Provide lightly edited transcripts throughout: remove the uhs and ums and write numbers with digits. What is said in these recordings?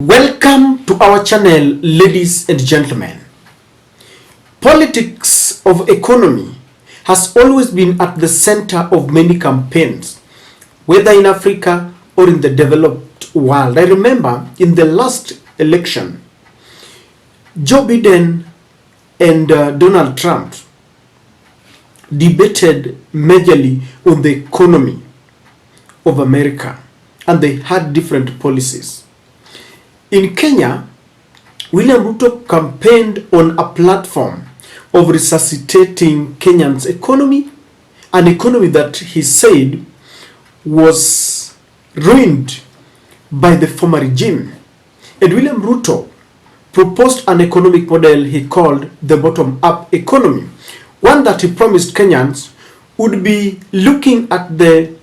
Welcome to our channel, ladies and gentlemen. Politics of economy has always been at the center of many campaigns, whether in Africa or in the developed world. I remember in the last election, Joe Biden and Donald Trump debated majorly on the economy of America, and they had different policies. In Kenya, William Ruto campaigned on a platform of resuscitating Kenyans' economy, an economy that he said was ruined by the former regime. And William Ruto proposed an economic model he called the bottom-up economy, one that he promised Kenyans would be looking at the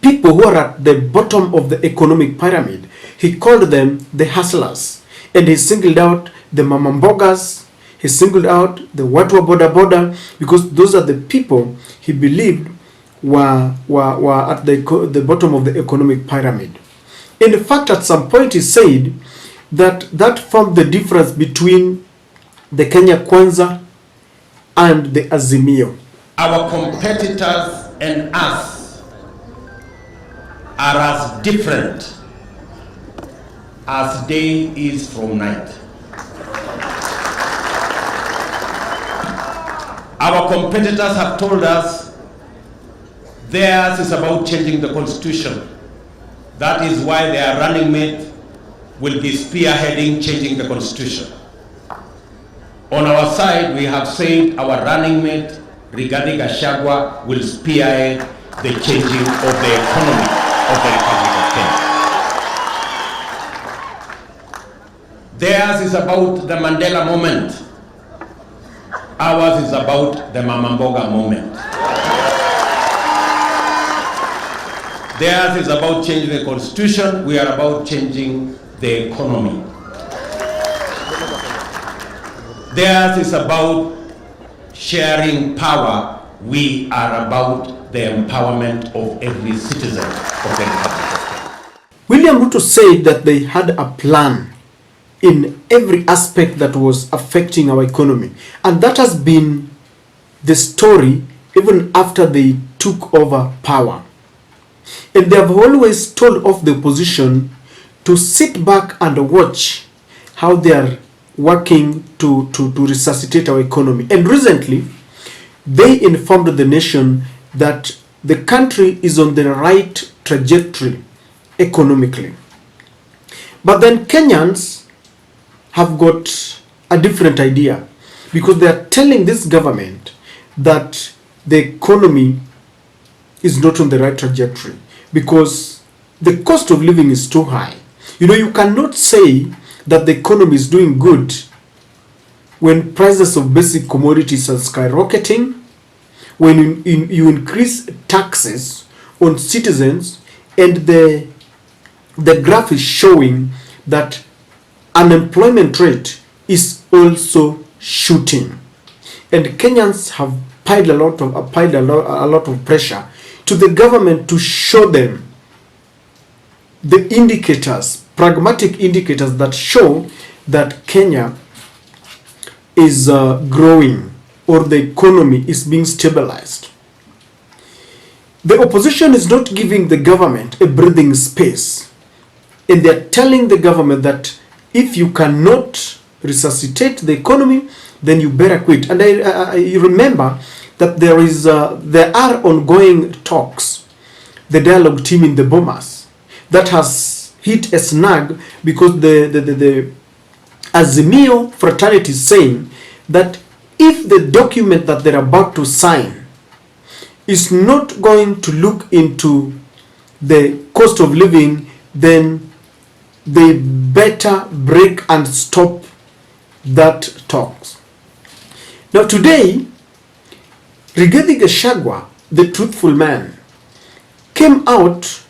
people who are at the bottom of the economic pyramid. He called them the hustlers, and he singled out the mamambogas, he singled out the watu wa boda boda, because those are the people he believed were at the bottom of the economic pyramid. In fact, at some point he said that formed the difference between the Kenya Kwanza and the Azimio. Our competitors and us are as different as day is from night. Our competitors have told us theirs is about changing the constitution. That is why their running mate will be spearheading changing the constitution. On our side, we have said our running mate, DP Gachagua, will spearhead the changing of the economy of the Republic of Kenya. Theirs is about the Mandela moment. Ours is about the Mamamboga moment. Theirs is about changing the constitution. We are about changing the economy. Theirs is about sharing power. We are about the empowerment of every citizen of the Republic of Kenya. William Ruto said that they had a plan in every aspect that was affecting our economy. And that has been the story even after they took over power. And they have always told off the opposition to sit back and watch how they are working to resuscitate our economy. And recently, they informed the nation that the country is on the right trajectory economically. But then Kenyans have got a different idea, because they are telling this government that the economy is not on the right trajectory because the cost of living is too high. You know, you cannot say that the economy is doing good when prices of basic commodities are skyrocketing, when you increase taxes on citizens, and the graph is showing that unemployment rate is also shooting. And Kenyans have applied a lot of pressure to the government to show them the indicators, pragmatic indicators that show that Kenya is growing or the economy is being stabilized. The opposition is not giving the government a breathing space, and they're telling the government that if you cannot resuscitate the economy, then you better quit. And I remember that there are ongoing talks, the dialogue team in the Bomas, that has hit a snag because the Azimio fraternity is saying that if the document that they're about to sign is not going to look into the cost of living, then they better break and stop that talks. Now today, Ndii Gachagua, the truthful man, came out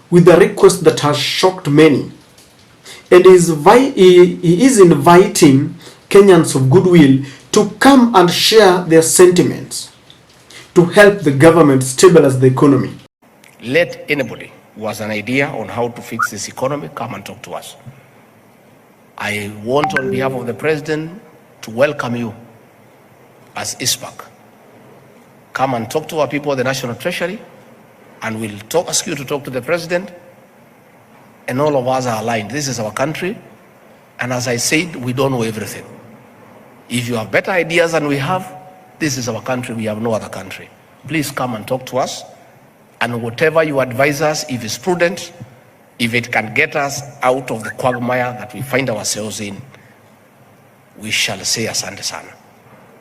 with a request that has shocked many, and he is inviting Kenyans of goodwill to come and share their sentiments to help the government stabilize the economy. Let anybody who has an idea on how to fix this economy come and talk to us. I want on behalf of the President to welcome you as ISPAC. Come and talk to our people at the National Treasury, and we'll ask you to talk to the President, and all of us are aligned. This is our country, and as I said, we don't know everything. If you have better ideas than we have, this is our country, we have no other country. Please come and talk to us, and whatever you advise us, if it's prudent, if it can get us out of the quagmire that we find ourselves in, we shall say asante sana.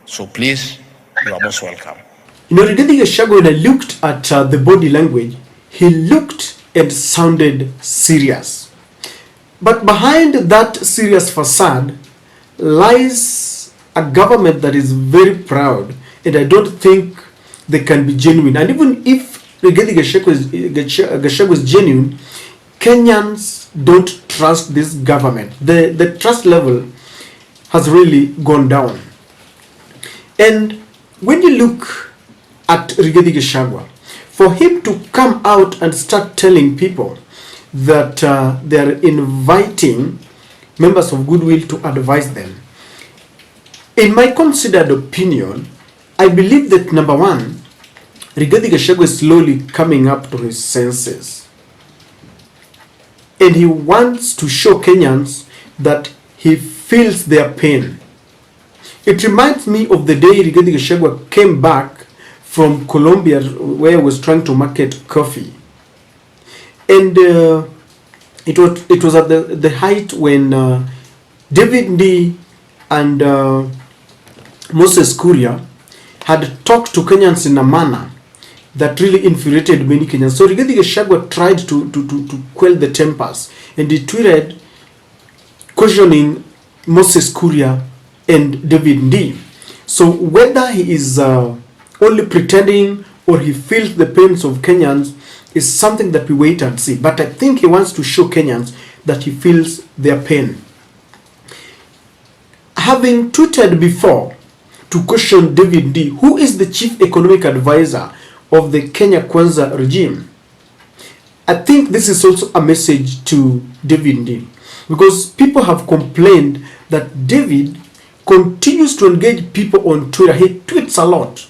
So please, you are most welcome. You know, Ndii Gachagua, when I looked at the body language, he looked and sounded serious. But behind that serious facade lies a government that is very proud, and I don't think they can be genuine. And even if Ndii Gachagua is genuine, Kenyans don't trust this government. The trust level has really gone down. And when you look at Ndii Gachagua, for him to come out and start telling people that they are inviting members of goodwill to advise them, in my considered opinion, I believe that number one, Ndii Gachagua is slowly coming up to his senses. And he wants to show Kenyans that he feels their pain. It reminds me of the day Ndii Gachagua came back from Colombia, where he was trying to market coffee. And it was at the height when David Ndii and Moses Kuria had talked to Kenyans in a manner that really infuriated many Kenyans. So Ndii Gachagua tried to quell the tempers, and he tweeted cautioning Moses Kuria and David Ndii. So whether he is only pretending or he feels the pains of Kenyans is something that we wait and see. But I think he wants to show Kenyans that he feels their pain. Having tweeted before to caution David Ndii, who is the chief economic advisor of the Kenya Kwanza regime, I think this is also a message to David Ndii, because people have complained that David continues to engage people on Twitter. He tweets a lot,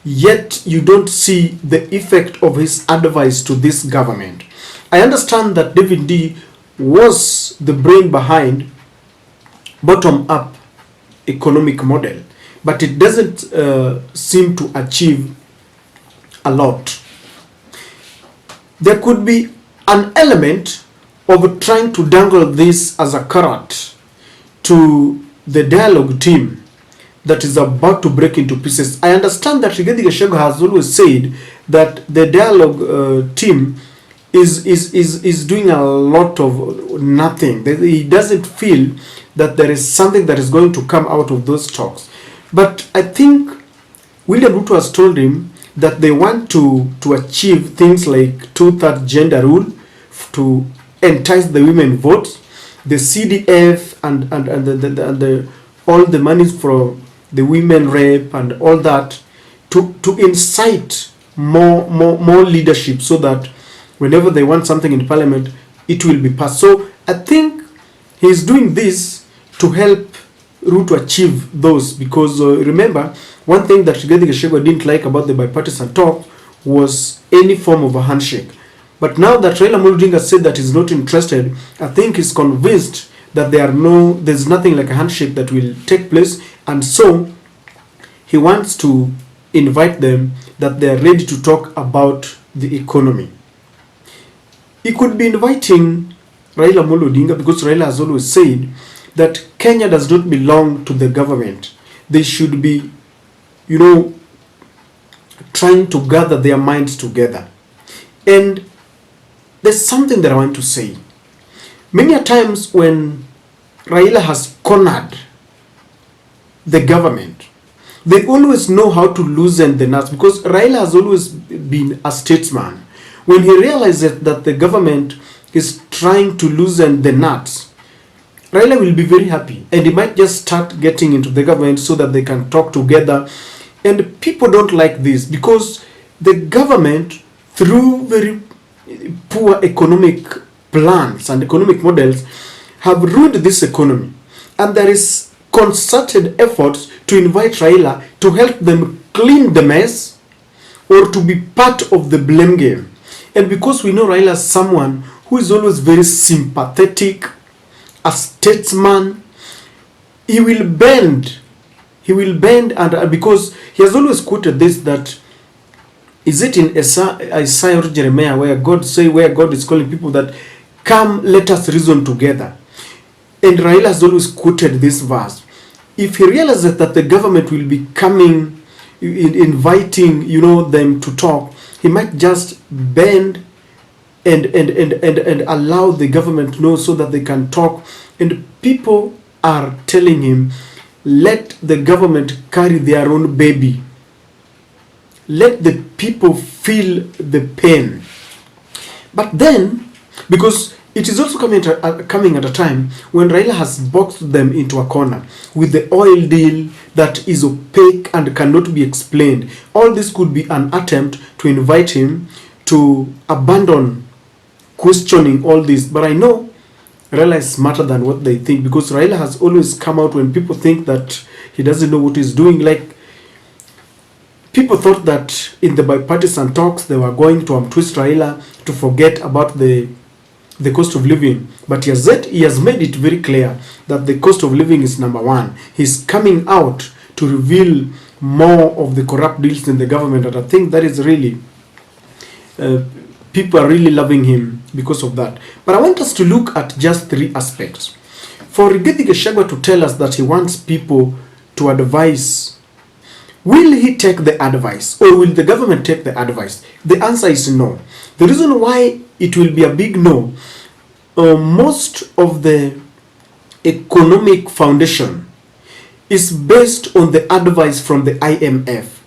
yet you don't see the effect of his advice to this government. I understand that David Ndii was the brain behind bottom-up economic model, but it doesn't seem to achieve a lot. There could be an element of trying to dangle this as a carrot to the dialogue team that is about to break into pieces. I understand that Ndii Gachagua has always said that the dialogue team is doing a lot of nothing. He doesn't feel that there is something that is going to come out of those talks. But I think William Ruto has told him that they want to achieve things like 2/3 gender rule to entice the women votes, the CDF and all the monies for the women rape and all that, to incite more leadership, so that whenever they want something in parliament, it will be passed. So I think he's doing this to help Ruto achieve those, because remember, one thing that Ndii Gachagua didn't like about the bipartisan talk was any form of a handshake. But now that Raila Odinga said that he's not interested, I think he's convinced that there's nothing like a handshake that will take place, and so he wants to invite them that they are ready to talk about the economy. He could be inviting Raila Odinga, because Raila has always said that Kenya does not belong to the government. They should be, trying to gather their minds together. And there's something that I want to say. Many a times when Raila has cornered the government, they always know how to loosen the nuts, because Raila has always been a statesman. When he realizes that the government is trying to loosen the nuts, Raila will be very happy, and he might just start getting into the government so that they can talk together. And people don't like this, because the government, through very poor economic plans and economic models, have ruined this economy, and there is concerted efforts to invite Raila to help them clean the mess or to be part of the blame game. And because we know Raila as someone who is always very sympathetic, a statesman, he will bend, and because he has always quoted this, that is it in Isaiah or Jeremiah, where God is calling people that come, let us reason together. And Raila has always quoted this verse. If he realizes that the government will be coming, inviting, them to talk, he might just bend and allow the government to know so that they can talk. And people are telling him, let the government carry their own baby. Let the people feel the pain. But then, because it is also coming at a time when Raila has boxed them into a corner with the oil deal that is opaque and cannot be explained. All this could be an attempt to invite him to abandon questioning all this. But I know Raila is smarter than what they think, because Raila has always come out when people think that he doesn't know what he's doing. Like, people thought that in the bipartisan talks they were going to twist Raila to forget about the cost of living, but he has made it very clear that the cost of living is number one. He's coming out to reveal more of the corrupt deals in the government, and I think that is really people are really loving him because of that. But I want us to look at just three aspects. For DP Gachagua to tell us that he wants people to advise, will he take the advice, or will the government take the advice? The answer is no. The reason why it will be a big no, most of the economic foundation is based on the advice from the IMF,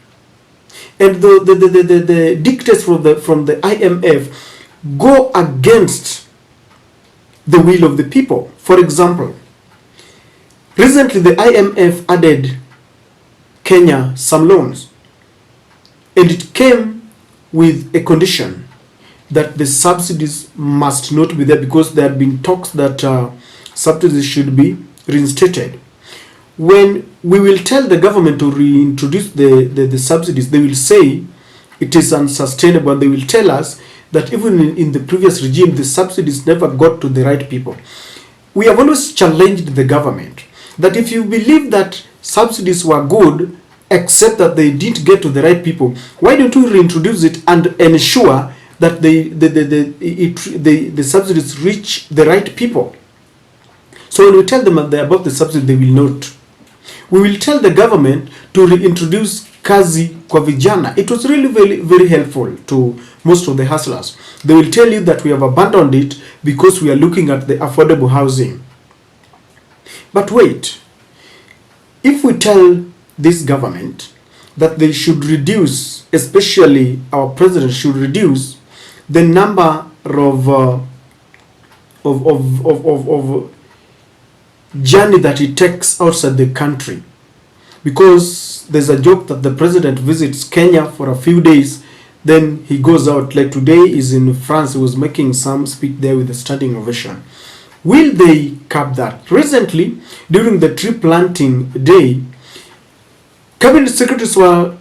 and the dictates from the IMF go against the will of the people. For example, recently the IMF added Kenya some loans, and it came with a condition that the subsidies must not be there, because there had been talks that subsidies should be reinstated. When we will tell the government to reintroduce the subsidies, they will say it is unsustainable, and they will tell us that even in the previous regime, the subsidies never got to the right people. We have always challenged the government that if you believe that subsidies were good, except that they didn't get to the right people, why don't you reintroduce it and ensure that the subsidies reach the right people? So when we tell them about the subsidy, they will not. We will tell the government to reintroduce kazi kwa vijana. It was really very, very helpful to most of the hustlers. They will tell you that we have abandoned it because we are looking at the affordable housing. But wait, if we tell this government that they should reduce, especially our president should reduce the number of journey that he takes outside the country, because there's a joke that the president visits Kenya for a few days, then he goes out. Like today is in France, he was making some speech there with a standing ovation. Will they cap that? Recently, during the tree planting day, cabinet secretaries were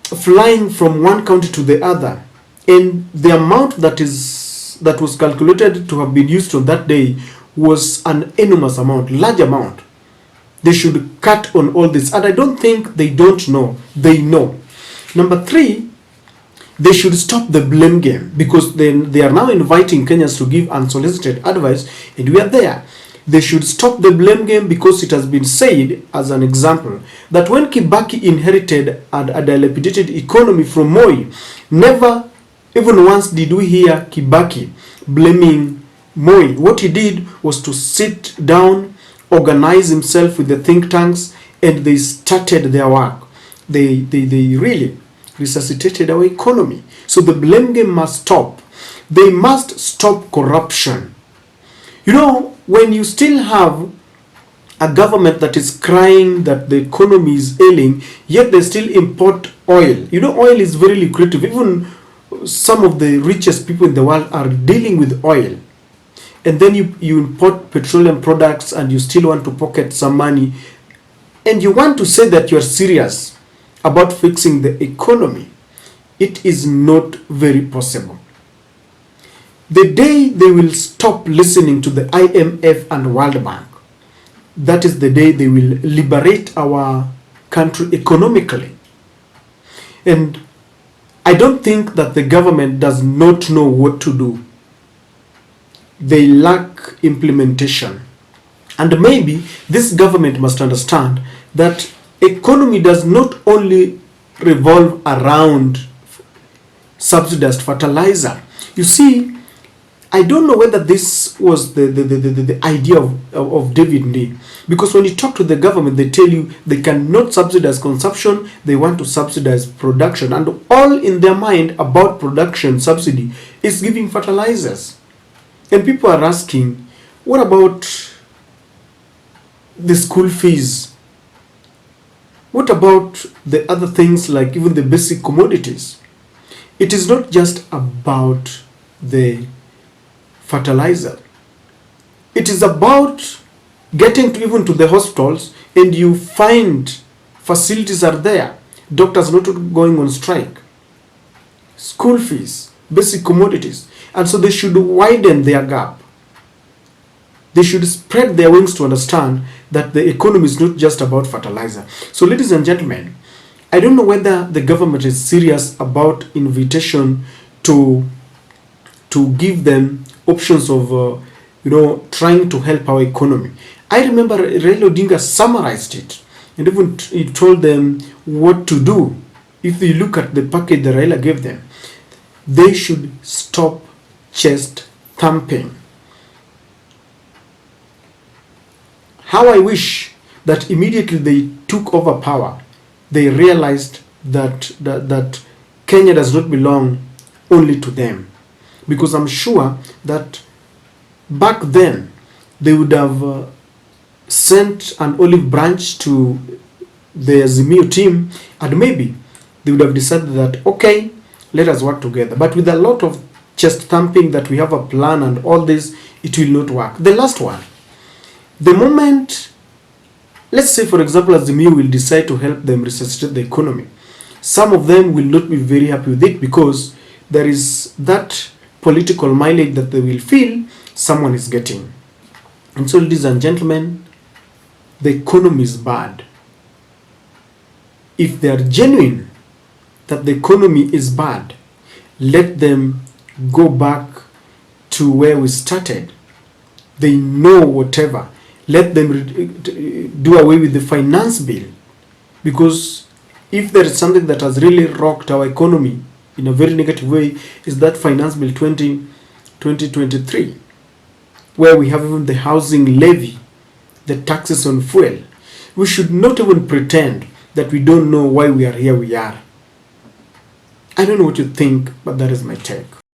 flying from one county to the other, and the amount that was calculated to have been used on that day was an enormous amount, large amount. They should cut on all this, and I don't think they don't know. They know. Number three, they should stop the blame game, because then they are now inviting Kenyans to give unsolicited advice, and we are there. They should stop the blame game, because it has been said, as an example, that when Kibaki inherited a dilapidated economy from Moi, never even once did we hear Kibaki blaming Moi. What he did was to sit down, organize himself with the think tanks, and they started their work. They really resuscitated our economy. So the blame game must stop. They must stop corruption. You know, when you still have a government that is crying that the economy is ailing, yet they still import oil. You know, oil is very lucrative. Even some of the richest people in the world are dealing with oil. and then you import petroleum products and you still want to pocket some money, and you want to say that you're serious about fixing the economy, it is not very possible. The day they will stop listening to the IMF and World Bank, that is the day they will liberate our country economically. And I don't think that the government does not know what to do. They lack implementation. And maybe this government must understand that economy does not only revolve around subsidized fertilizer. You see, I don't know whether this was the idea of David Ndii, because when you talk to the government, they tell you they cannot subsidize consumption, they want to subsidize production, and all in their mind about production subsidy is giving fertilizers. And people are asking, what about the school fees? What about the other things like even the basic commodities? It is not just about the fertilizer. It is about getting to even to the hospitals and you find facilities are there, doctors not going on strike, school fees, basic commodities. And so they should widen their gap. They should spread their wings to understand that the economy is not just about fertilizer. So ladies and gentlemen, I don't know whether the government is serious about invitation to give them options of trying to help our economy. I remember Raila Odinga summarized it and even he told them what to do. If you look at the package that Raila gave them, they should stop chest thumping. How I wish that immediately they took over power, they realized that Kenya does not belong only to them. Because I'm sure that back then they would have sent an olive branch to the Azimio team, and maybe they would have decided that, okay, let us work together. But with a lot of chest thumping that we have a plan and all this, it will not work. The last one, the moment, let's say for example, Azimio will decide to help them resuscitate the economy, some of them will not be very happy with it because there is that political mileage that they will feel someone is getting. And so, ladies and gentlemen, the economy is bad. If they are genuine that the economy is bad, let them go back to where we started. They know whatever. Let them do away with the finance bill. Because if there is something that has really rocked our economy in a very negative way, is that finance bill 2023, where we have even the housing levy, the taxes on fuel. We should not even pretend that we don't know why we are here we are. I don't know what you think, but that is my take.